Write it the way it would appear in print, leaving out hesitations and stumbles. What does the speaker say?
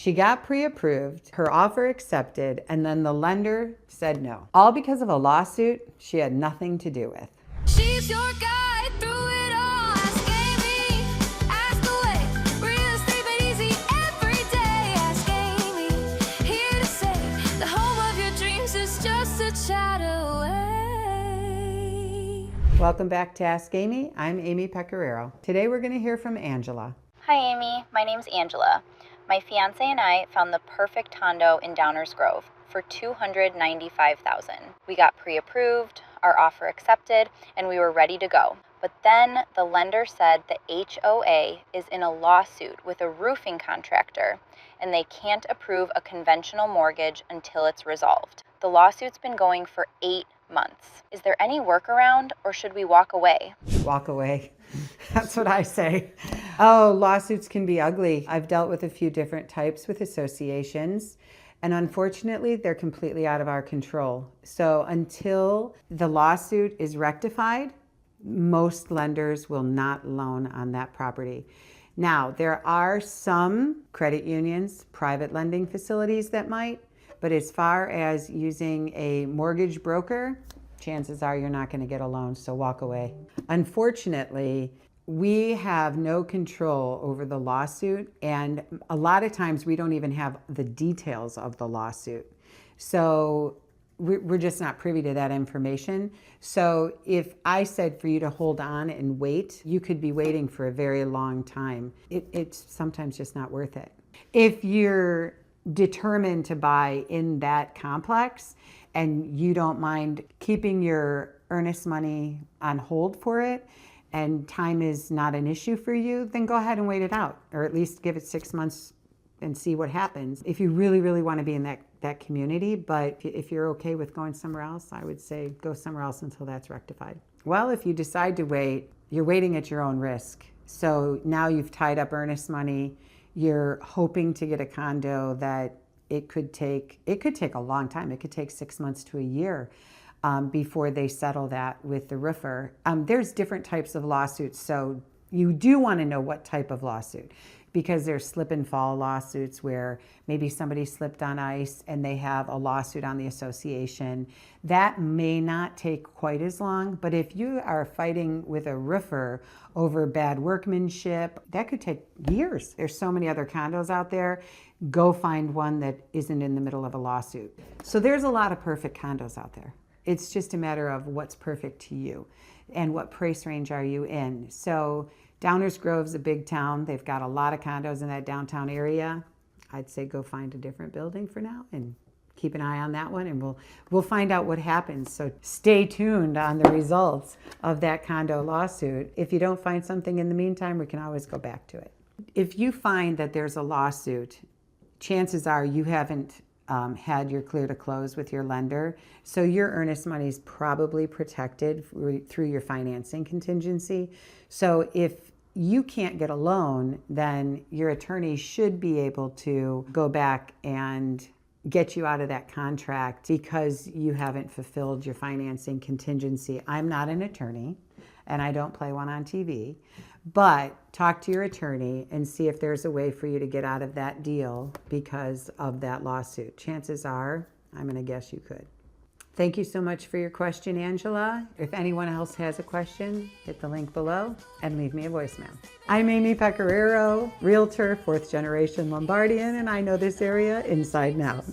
She got pre-approved, her offer accepted, and then the lender said no. All because of a lawsuit she had nothing to do with. She's your guide through it all. Ask Amy, ask away. Real estate made easy every day. Ask Amy, here to say the home of your dreams is just a chat away. Welcome back to Ask Amy. I'm Amy Pecoraro. Today we're going to hear from Angela. Hi Amy, my name's Angela. My fiancé and I found the perfect condo in Downers Grove for $295,000. We got pre-approved, our offer accepted, and we were ready to go. But then the lender said the HOA is in a lawsuit with a roofing contractor and they can't approve a conventional mortgage until it's resolved. The lawsuit's been going for 8 months. Is there any workaround or should we walk away? Walk away. That's what I say. Oh, lawsuits can be ugly. I've dealt with a few different types with associations, and unfortunately, they're completely out of our control. So until the lawsuit is rectified, most lenders will not loan on that property. Now, there are some credit unions, private lending facilities that might, but as far as using a mortgage broker, chances are you're not going to get a loan, so walk away. Unfortunately, we have no control over the lawsuit, and a lot of times we don't even have the details of the lawsuit. So we're just not privy to that information. So if I said for you to hold on and wait, you could be waiting for a very long time. It's sometimes just not worth it. If you're determined to buy in that complex and you don't mind keeping your earnest money on hold for it, and time is not an issue for you, then go ahead and wait it out, or at least give it 6 months and see what happens. If you really, really want to be in that community, but if you're okay with going somewhere else, I would say go somewhere else until that's rectified. Well, if you decide to wait, you're waiting at your own risk. So now you've tied up earnest money, you're hoping to get a condo that it could take a long time. It could take 6 months to a year. Before they settle that with the roofer. There's different types of lawsuits, so you do want to know what type of lawsuit, because there's slip and fall lawsuits where maybe somebody slipped on ice and they have a lawsuit on the association. That may not take quite as long, but if you are fighting with a roofer over bad workmanship, that could take years. There's so many other condos out there. Go find one that isn't in the middle of a lawsuit. So there's a lot of perfect condos out there. It's just a matter of what's perfect to you and what price range are you in. So Downers Grove's a big town. They've got a lot of condos in that downtown area. I'd say go find a different building for now and keep an eye on that one, and we'll find out what happens. So stay tuned on the results of that condo lawsuit. If you don't find something in the meantime, we can always go back to it. If you find that there's a lawsuit, chances are you haven't had your clear to close with your lender. So your earnest money is probably protected through your financing contingency. So if you can't get a loan, then your attorney should be able to go back and get you out of that contract because you haven't fulfilled your financing contingency. I'm not an attorney and I don't play one on TV, but talk to your attorney and see if there's a way for you to get out of that deal because of that lawsuit. Chances are, I'm going to guess you could. Thank you so much for your question, Angela. If anyone else has a question, hit the link below and leave me a voicemail. I'm Amy Pecoraro, Realtor, 4th generation Lombardian, and I know this area inside and out.